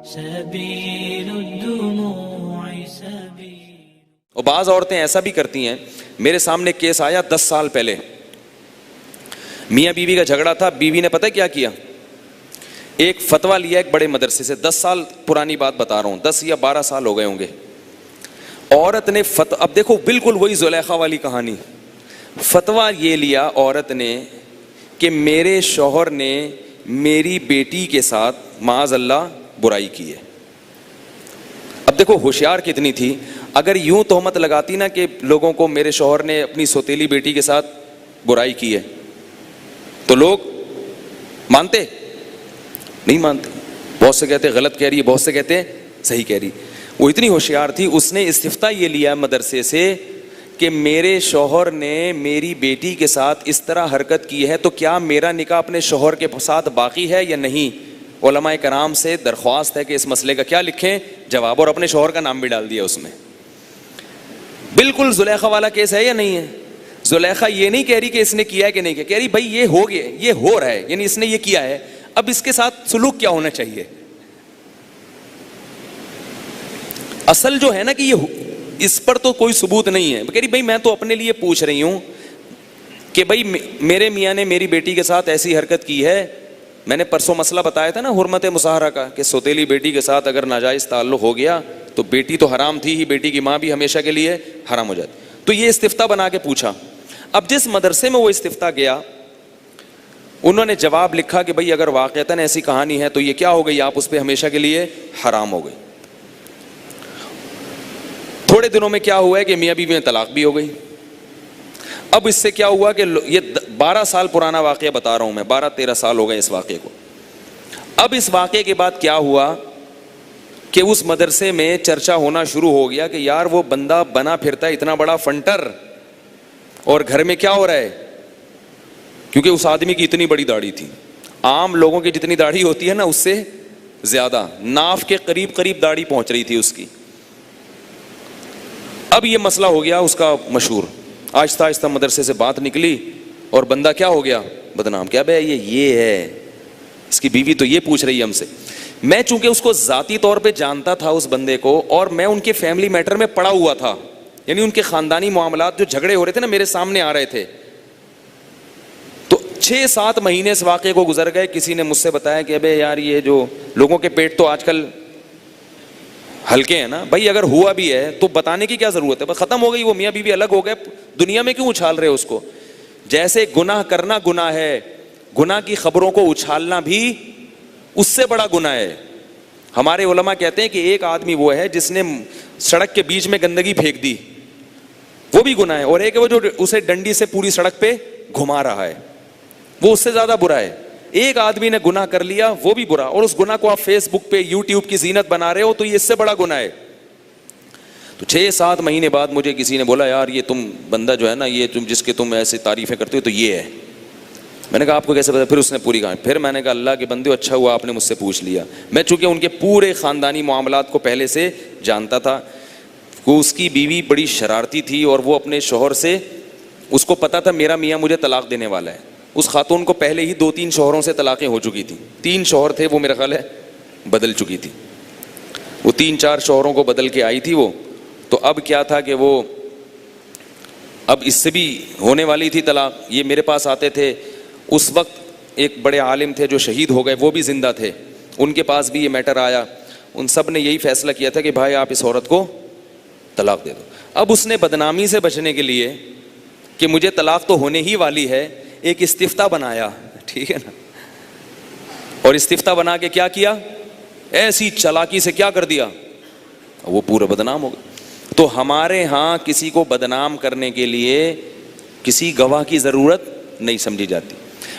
سبيل الدموع سبيل. اور بعض عورتیں ایسا بھی کرتی ہیں. میرے سامنے کیس آیا 10 سال پہلے, میاں بیوی کا جھگڑا تھا. بیوی نے پتہ کیا کیا, ایک فتویٰ لیا ایک بڑے مدرسے سے. 10 سال پرانی بات بتا رہا ہوں, 10 یا 12 سال ہو گئے ہوں گے. عورت نے اب دیکھو بالکل وہی زلیخا والی کہانی. فتویٰ یہ لیا عورت نے کہ میرے شوہر نے میری بیٹی کے ساتھ معاذ اللہ برائی کی ہے. اب دیکھو ہوشیار کتنی تھی. اگر یوں تہمت لگاتی نا کہ لوگوں کو میرے شوہر نے اپنی سوتیلی بیٹی کے ساتھ برائی کی ہے, تو لوگ مانتے نہیں مانتے. بہت سے کہتے غلط کہہ رہی ہے, بہت سے کہتے صحیح کہہ رہی. وہ اتنی ہوشیار تھی, اس نے استفتاء یہ لیا مدرسے سے کہ میرے شوہر نے میری بیٹی کے ساتھ اس طرح حرکت کی ہے تو کیا میرا نکاح اپنے شوہر کے ساتھ باقی ہے یا نہیں. علماء کرام سے درخواست ہے کہ اس مسئلے کا کیا لکھیں جواب, اور اپنے شوہر کا نام بھی ڈال دیا اس میں. بالکل زلیخا والا کیس ہے یا نہیں ہے. زلیخا یہ نہیں کہہ رہی کہ اس نے کیا ہے کہ نہیں کیا, کہہ رہی بھائی یہ ہو گیا, یہ ہو رہا ہے, یعنی اس نے یہ کیا ہے, اب اس کے ساتھ سلوک کیا ہونا چاہیے. اصل جو ہے نا کہ یہ اس پر تو کوئی ثبوت نہیں ہے. کہہ رہی بھائی میں تو اپنے لیے پوچھ رہی ہوں کہ بھائی میرے میاں نے میری بیٹی کے ساتھ ایسی حرکت کی ہے. میں نے پرسوں مسئلہ بتایا تھا نا حرمت مصاہرہ کا, کہ سوتیلی بیٹی کے ساتھ اگر ناجائز تعلق ہو گیا تو بیٹی تو حرام تھی ہی, بیٹی کی ماں بھی ہمیشہ کے لیے حرام ہو جاتی. تو یہ استفتاء بنا کے پوچھا. اب جس مدرسے میں وہ استفتاء گیا انہوں نے جواب لکھا کہ بھئی اگر واقعتاً ایسی کہانی ہے تو یہ کیا ہو گئی, آپ اس پہ ہمیشہ کے لیے حرام ہو گئی. تھوڑے دنوں میں کیا ہوا ہے کہ میاں بیوی میں طلاق بھی ہو گئی. اب اس سے کیا ہوا کہ یہ 12 سال پرانا واقعہ بتا رہا ہوں میں, 12-13 سال ہو گئے اس واقعے کو. اب اس واقعے کے بعد کیا ہوا کہ اس مدرسے میں چرچا ہونا شروع ہو گیا کہ یار وہ بندہ بنا پھرتا ہے اتنا بڑا فنٹر, اور گھر میں کیا ہو رہا ہے, کیونکہ اس آدمی کی اتنی بڑی داڑھی تھی. عام لوگوں کی جتنی داڑھی ہوتی ہے نا اس سے زیادہ, ناف کے قریب قریب داڑھی پہنچ رہی تھی اس کی. اب یہ مسئلہ ہو گیا اس کا مشہور. آہستہ آہستہ مدرسے سے بات نکلی اور بندہ کیا ہو گیا, بدنام. کیا بھائی یہ ہے, اس کی بیوی تو یہ پوچھ رہی ہے ہم سے. میں چونکہ اس کو ذاتی طور پہ جانتا تھا اس بندے کو, اور میں ان کے فیملی میٹر میں پڑا ہوا تھا, یعنی ان کے خاندانی معاملات جو جھگڑے ہو رہے تھے نا میرے سامنے آ رہے تھے. تو 6-7 مہینے اس واقعے کو گزر گئے. کسی نے مجھ سے بتایا کہ ابے یار یہ جو لوگوں کے پیٹ تو آج کل ہلکے ہیں نا بھائی, اگر ہوا بھی ہے تو بتانے کی کیا ضرورت ہے, بس ختم ہو گئی, وہ میاں بیوی الگ ہو گئے, دنیا میں کیوں اچھال رہے اس کو. جیسے گناہ کرنا گناہ ہے, گناہ کی خبروں کو اچھالنا بھی اس سے بڑا گناہ ہے. ہمارے علماء کہتے ہیں کہ ایک آدمی وہ ہے جس نے سڑک کے بیچ میں گندگی پھینک دی, وہ بھی گناہ ہے, اور ایک وہ جو اسے ڈنڈی سے پوری سڑک پہ گھما رہا ہے, وہ اس سے زیادہ برا ہے. ایک آدمی نے گناہ کر لیا وہ بھی برا, اور اس گناہ کو آپ فیس بک پہ یوٹیوب کی زینت بنا رہے ہو تو یہ اس سے بڑا گناہ ہے. تو 6-7 مہینے بعد مجھے کسی نے بولا یار یہ تم بندہ جو ہے نا, یہ تم جس کے تم ایسی تعریفیں کرتے ہو تو یہ ہے. میں نے کہا آپ کو کیسے پتا؟ پھر اس نے پوری کہانی. پھر میں نے کہا اللہ کے بندے اچھا ہوا آپ نے مجھ سے پوچھ لیا. میں چونکہ ان کے پورے خاندانی معاملات کو پہلے سے جانتا تھا. وہ اس کی بیوی بڑی شرارتی تھی, اور وہ اپنے شوہر سے, اس کو پتا تھا میرا میاں مجھے طلاق دینے والا ہے. اس خاتون کو پہلے ہی 2-3 شوہروں سے طلاقیں ہو چکی تھیں. 3 شوہر تھے, وہ میرا خیال ہے بدل چکی تھی. وہ 3-4 شوہروں کو بدل کے آئی تھی وہ. تو اب کیا تھا کہ وہ اب اس سے بھی ہونے والی تھی طلاق. یہ میرے پاس آتے تھے. اس وقت ایک بڑے عالم تھے جو شہید ہو گئے, وہ بھی زندہ تھے, ان کے پاس بھی یہ میٹر آیا. ان سب نے یہی فیصلہ کیا تھا کہ بھائی آپ اس عورت کو طلاق دے دو. اب اس نے بدنامی سے بچنے کے لیے کہ مجھے طلاق تو ہونے ہی والی ہے, ایک استفتاء بنایا, ٹھیک ہے نا, اور استفتاء بنا کے کیا کیا, ایسی چالاکی سے کیا کر دیا, وہ پورا بدنام ہو گیا. تو ہمارے ہاں کسی کو بدنام کرنے کے لیے کسی گواہ کی ضرورت نہیں سمجھی جاتی.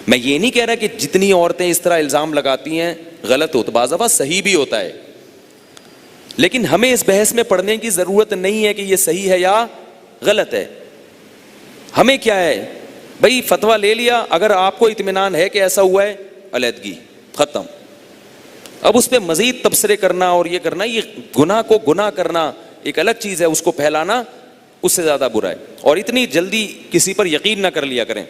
میں یہ نہیں کہہ رہا کہ جتنی عورتیں اس طرح الزام لگاتی ہیں غلط ہوتا, بعض دفعہ صحیح بھی ہوتا ہے, لیکن ہمیں اس بحث میں پڑھنے کی ضرورت نہیں ہے کہ یہ صحیح ہے یا غلط ہے. ہمیں کیا ہے بھائی, فتویٰ لے لیا, اگر آپ کو اطمینان ہے کہ ایسا ہوا ہے, علیحدگی ختم. اب اس پہ مزید تبصرے کرنا اور یہ کرنا, یہ گناہ کو گناہ کرنا ایک الگ چیز ہے, اس کو پھیلانا اس سے زیادہ برا ہے. اور اتنی جلدی کسی پر یقین نہ کر لیا کریں.